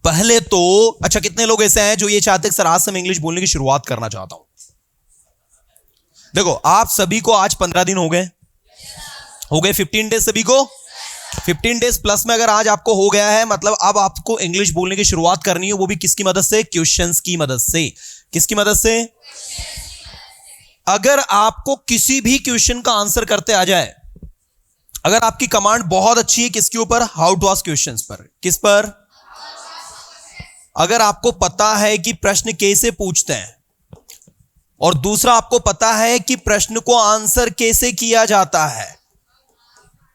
पहले तो अच्छा, कितने लोग ऐसे हैं जो ये चाहते हैं सर आज से मैं इंग्लिश बोलने की शुरुआत करना चाहता हूं? देखो, आप सभी को आज 15 दिन हो गए 15 डेज सभी को। 15 डेज प्लस में अगर आज आपको हो गया है, मतलब अब आपको इंग्लिश बोलने की शुरुआत करनी है, वो भी किसकी मदद से? क्वेश्चंस की मदद से। किसकी मदद से? अगर आपको किसी भी क्वेश्चन का आंसर करते आ जाए, अगर आपकी कमांड बहुत अच्छी है किसके ऊपर? हाउ टू आस्क क्वेश्चंस पर। किस पर? अगर आपको पता है कि प्रश्न कैसे पूछते हैं, और दूसरा आपको पता है कि प्रश्न को आंसर कैसे किया जाता है,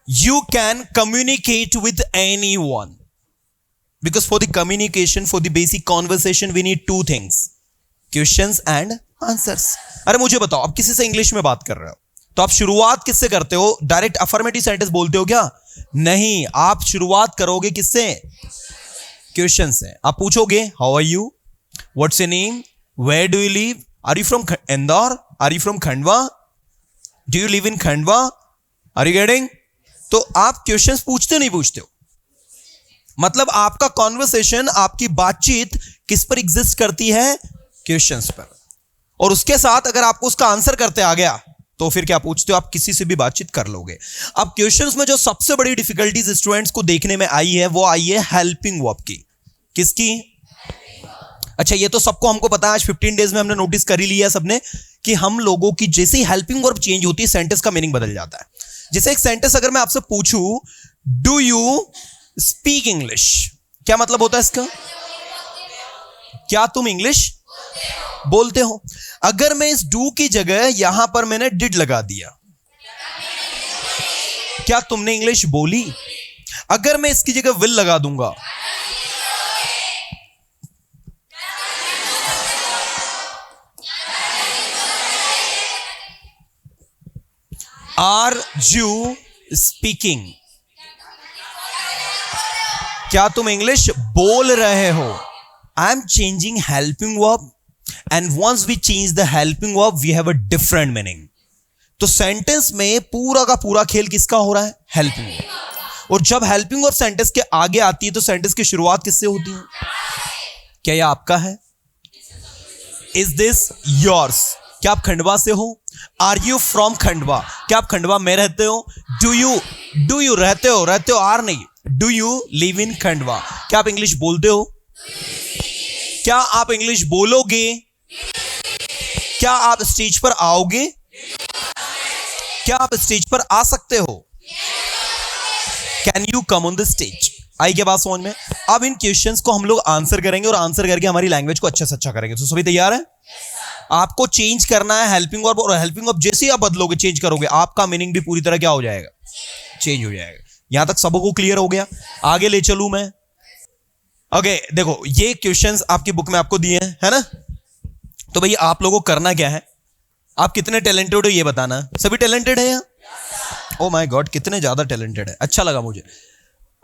you can communicate with anyone, because for the communication, for the basic conversation we need two things, questions and answers. अरे मुझे बताओ, आप किसी से इंग्लिश में बात कर रहे हो तो आप शुरुआत किससे करते हो? डायरेक्ट अफर्मेटिव सेंटेंस बोलते हो क्या? नहीं, आप शुरुआत करोगे किससे? क्वेश्चन से। आप पूछोगे how are you, what's your name, where do you live, are you from Indore, are you from Khandwa, do you live in Khandwa, are you getting? तो आप क्वेश्चंस पूछते नहीं पूछते हो, मतलब आपका कॉन्वर्सेशन, आपकी बातचीत किस पर एग्जिस्ट करती है? क्वेश्चंस पर। और उसके साथ अगर आपको उसका आंसर करते आ गया तो फिर क्या पूछते हो? आप किसी से भी बातचीत कर लोगे। अब क्वेश्चंस में जो सबसे बड़ी डिफिकल्टीज स्टूडेंट्स को देखने में आई है, वो आई है हेल्पिंग वर्ब की। किसकी? अच्छा, ये तो सबको हमको पता है, आज 15 डेज में हमने नोटिस कर ही लिया सबने कि हम लोगों की जैसे ही हेल्पिंग वर्ब चेंज होती है, सेंटेंस का मीनिंग बदल जाता है। जैसे एक सेंटेंस अगर मैं आपसे पूछूं, डू यू स्पीक इंग्लिश, क्या मतलब होता है इसका? क्या तुम इंग्लिश बोलते हो? अगर मैं इस डू की जगह यहां पर मैंने डिड लगा दिया, क्या तुमने इंग्लिश बोली? अगर मैं इसकी जगह विल लगा दूंगा, आर यू स्पीकिंग, क्या तुम इंग्लिश बोल रहे हो? I am changing helping verb, and once we change the helping verb we have a different meaning. तो सेंटेंस में पूरा का पूरा खेल किसका हो रहा है? Helping verb. और जब हेल्पिंग वर्ब सेंटेंस के आगे आती है तो सेंटेंस की शुरुआत किससे होती है? क्या यह आपका है? इज दिस योर्स, क्या आप खंडवा से हो? आर यू फ्रॉम खंडवा, क्या आप खंडवा में रहते हो? डू यू रहते हो आर नहीं, do you live in Khandwa, क्या आप इंग्लिश बोलते हो? क्या आप इंग्लिश बोलोगे? क्या आप स्टेज पर आओगे? क्या आप स्टेज पर आ सकते हो? Can you come on the stage? आई क्या बात समझ में? अब इन क्वेश्चंस को हम लोग आंसर करेंगे और आंसर करके हमारी लैंग्वेज को अच्छा से अच्छा करेंगे। तो सभी तैयार है? आपको चेंज करना है हेल्पिंग वर्ब, और हेल्पिंग वर्ब जैसे ही आप बदलोगे, चेंज करोगे, आपका मीनिंग भी पूरी तरह क्या हो जाएगा? चेंज हो जाएगा। यहां तक सबको क्लियर हो गया? आगे ले चलूं मैं? ओके, देखो ये क्वेश्चंस आपकी बुक में आपको दिए हैं, है ना? तो भैया आप लोगों को करना क्या है? आप कितने टैलेंटेड हो ये बताना। सभी टैलेंटेड है यहाँ? ओ माय गॉड, कितने ज्यादा टैलेंटेड है, अच्छा लगा मुझे।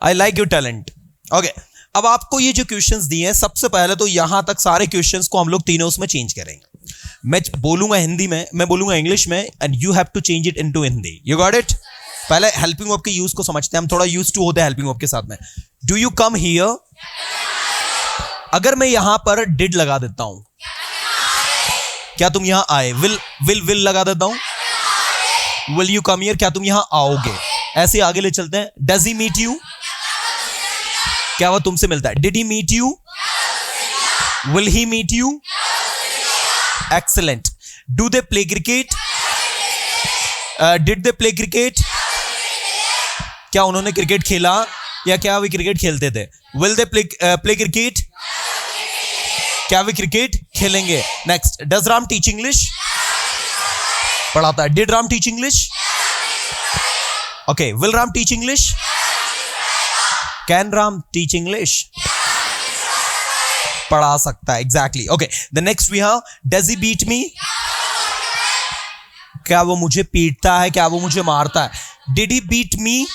I like your talent. Okay, अब आपको ये जो क्वेश्चंस दिए हैं, सबसे पहले तो यहां तक सारे क्वेश्चंस को हम लोग तीनों उसमें चेंज करेंगे। मैं बोलूंगा हिंदी में, मैं बोलूंगा इंग्लिश में, and you have to change it into Hindi. You got it? पहले हेल्पिंग वर्ब के यूज को समझते हैं, हम थोड़ा यूज टू होते हैं हेल्पिंग वर्ब के साथ में। डू यू कम हियर, अगर मैं यहां पर डिड लगा देता हूं, क्या तुम यहां आए? विल लगा देता हूं, विल यू कम हियर, क्या तुम यहां आओगे? ऐसे आगे ले चलते हैं। डज ही मीट यू, क्या वह तुमसे मिलता है? Did he meet you, will he meet you, excellent. Do they play cricket, did they play cricket, क्या उन्होंने क्रिकेट खेला या क्या वे क्रिकेट खेलते थे? विल दे प्ले क्रिकेट, क्या वे क्रिकेट खेलेंगे? Next, does Ram teach English, पढ़ाता है। Did Ram teach English, okay. Will Ram teach English, can Ram teach English, पढ़ा सकता है, exactly. Okay, the next we have does he beat me, क्या वो मुझे पीटता है, क्या वो मुझे मारता है? डिड ही बीट मी,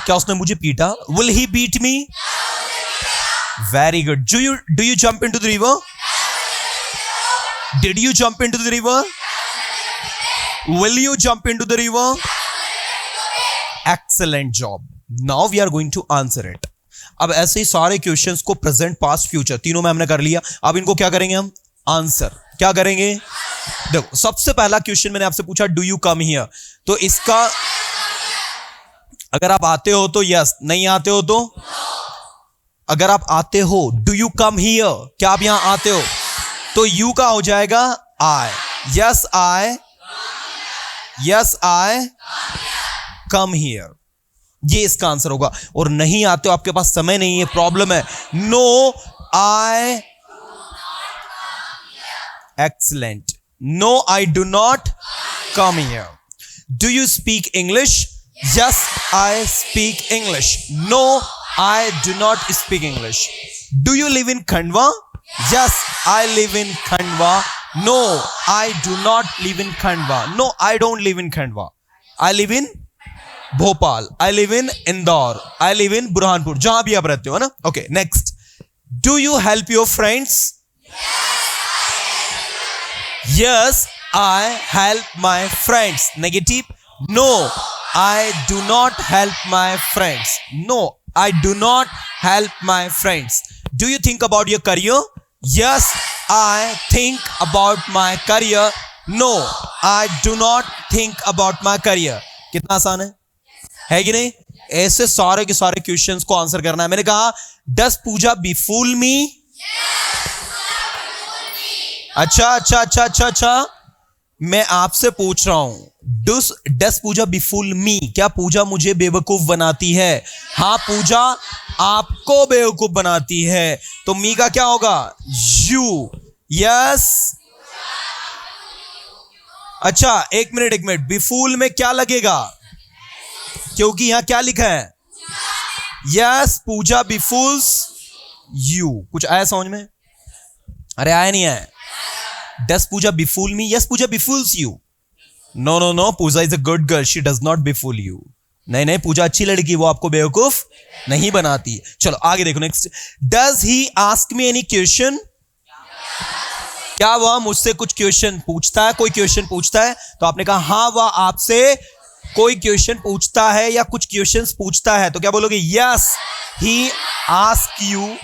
क्या उसने मुझे पीटा? Will he beat me, very good. Do you jump into the river, did you jump into the river, will you jump into the river, excellent job. Now we are going to answer it. अब ऐसे ही सारे questions को present, past, future तीनों में हमने कर लिया। अब इनको क्या करेंगे हम? आंसर। क्या करेंगे? देखो, सबसे पहला क्वेश्चन मैंने आपसे पूछा, डू यू कम हियर? तो इसका अगर आप आते हो तो यस, नहीं आते हो तो? अगर आप आते हो, डू यू कम हियर, क्या आप यहां आते हो? तो यू का हो जाएगा I. Yes I, yes I come here, ये इसका आंसर होगा। और नहीं आते हो, आपके पास समय नहीं है, प्रॉब्लम है, no I, excellent, no I do not come here. Do you speak English? Yes, I speak English. No, I do not speak English. Do you live in Khandwa? Yes, I live in Khandwa. No, I do not live in Khandwa. No, I don't live in Khandwa. I live in Bhopal. I live in Indore. I live in Burhanpur. जहां भी आप रहते हो ना? Okay, next. Do you help your friends? Yes, I help my friends. Negative. No, I do not help my friends. No, I do not help my friends. Do you think about your career? Yes, I think about my career. No, I do not think about my career. कितना आसान है कि नहीं? ऐसे सारे के सारे questions को आंसर करना है। मैंने कहा, does पूजा befool me? अच्छा, मैं आपसे पूछ रहा हूं, डस पूजा बिफुल मी, क्या पूजा मुझे बेवकूफ बनाती है? हाँ, पूजा आपको बेवकूफ बनाती है। तो मी का क्या होगा? यू। यस, अच्छा एक मिनट, बिफुल में क्या लगेगा? क्योंकि यहां क्या लिखा है? Yes, Pooja befools you. कुछ आया समझ में? अरे आया नहीं आया? Does Pooja befool me? Yes, Pooja befools you. No. Pooja is a good girl. She does not befool you. नहीं, पूजा अच्छी लड़की, वो आपको बेवकूफ नहीं बनाती। चलो आगे देखो, next. Does he ask me any question? क्या वह मुझसे कुछ क्वेश्चन पूछता है? कोई क्वेश्चन पूछता है? तो आपने कहा हाँ, वह आपसे कोई क्वेश्चन पूछता है या कुछ क्वेश्चंस पूछता है। तो क्या बोलोगे? Yes, he ask you.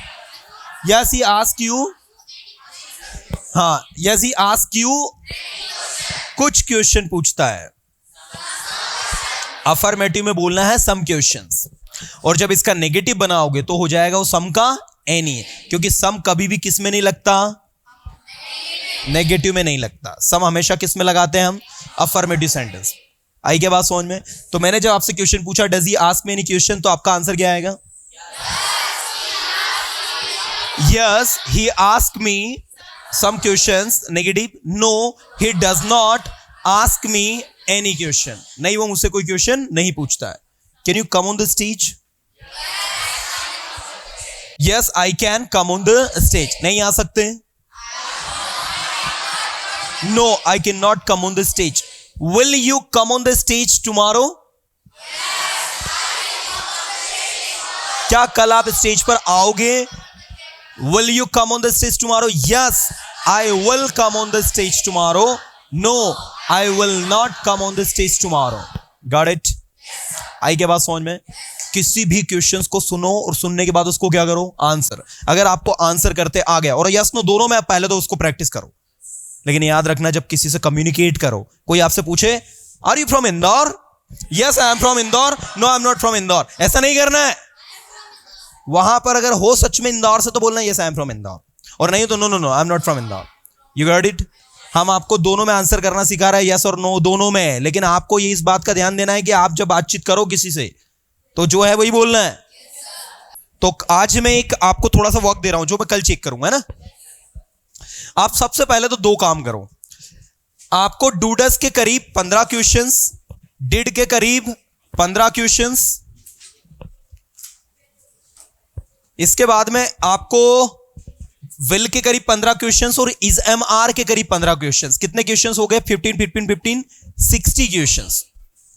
Yes, he ask you. हाँ, यस ही आस्क यू, कुछ क्वेश्चन पूछता है। अफर्मेटिव में बोलना है सम क्वेश्चंस, और जब इसका नेगेटिव बनाओगे तो हो जाएगा वो सम का एनी, क्योंकि सम कभी भी किस में नहीं लगता? नेगेटिव में नहीं लगता। सम हमेशा किस में लगाते हैं हम? Affirmative sentence. आई क्या बात समझ में? तो मैंने जब आपसे क्वेश्चन पूछा, does he ask me any question, तो आपका आंसर क्या आएगा? Yes, he ask me some questions. Negative. No, he does not ask me any question. नहीं, वो मुझसे कोई क्वेश्चन नहीं पूछता है। Can you come on the stage? Yes, I can come on the stage. नहीं आ सकते? No, I cannot come on the stage. Will you come on the stage tomorrow? क्या कल आप स्टेज पर आओगे? Will you come on the stage tomorrow? Yes, I will come on the stage tomorrow. No, I will not come on the stage tomorrow. Got it? आई के बाद समझ में? किसी भी क्वेश्चंस को सुनो और सुनने के बाद उसको क्या करो? आंसर। अगर आपको आंसर करते आ गया, और यस नो दोनों में, पहले तो उसको प्रैक्टिस करो। लेकिन याद रखना, जब किसी से कम्युनिकेट करो, कोई आपसे पूछे are you from Indore? Yes, I am from Indore. No, I am not from Indore. ऐसा नहीं करना है। वहां पर अगर हो सच में इंदौर से, तो बोलना yes I am from Indore, और नहीं तो no I am not from Indore. You got it? हम आपको दोनों में आंसर करना सिखा रहे हैं, यस और नो दोनों में। लेकिन आपको ये इस बात का ध्यान देना है कि आप जब बातचीत करो किसी से, तो जो है वही बोलना है। तो आज मैं एक आपको थोड़ा सा वर्क दे रहा हूं, जो मैं कल चेक करूंगा, है ना? आप सबसे पहले तो दो काम करो। आपको डूडस के करीब 15 क्वेश्चंस, डिड के करीब 15 क्वेश्चंस, इसके बाद में आपको विल के करीब 15 क्वेश्चंस और इज एम आर के करीब 15 क्वेश्चंस। कितने क्वेश्चंस हो गए? 15 60 क्वेश्चंस।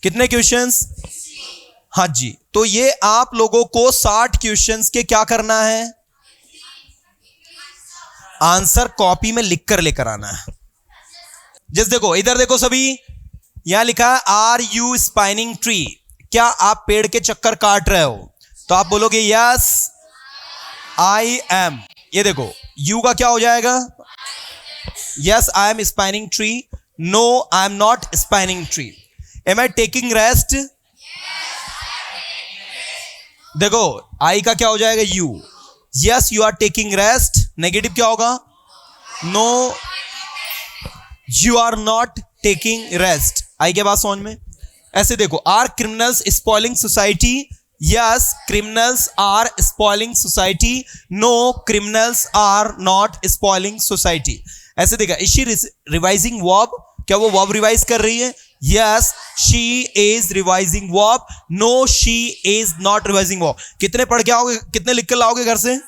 कितने क्वेश्चंस? हाँ जी। तो ये आप लोगों को 60 क्वेश्चंस के क्या करना है? आंसर कॉपी में लिख कर लेकर आना है। जैसे देखो, इधर देखो सभी, यहां लिखा है आर यू स्पाइनिंग ट्री? क्या आप पेड़ के चक्कर काट रहे हो? तो आप बोलोगे यस आई एम, ये देखो यू का क्या हो जाएगा, yes I am spinning tree, no I am not spinning tree. Am I taking rest, देखो आई का क्या हो जाएगा you, yes you are taking rest, negative क्या होगा, no you are not taking rest. I के बाद समझ में, ऐसे देखो are criminals spoiling society, yes criminals are spoiling society, no criminals are not spoiling society. ऐसे देखा, इज शी रिवाइजिंग वर्ब, क्या वो वर्ब रिवाइज कर रही है, yes she is revising verb, no she is not revising verb. कितने पढ़ के आओगे, कितने लिख कर लाओगे घर से,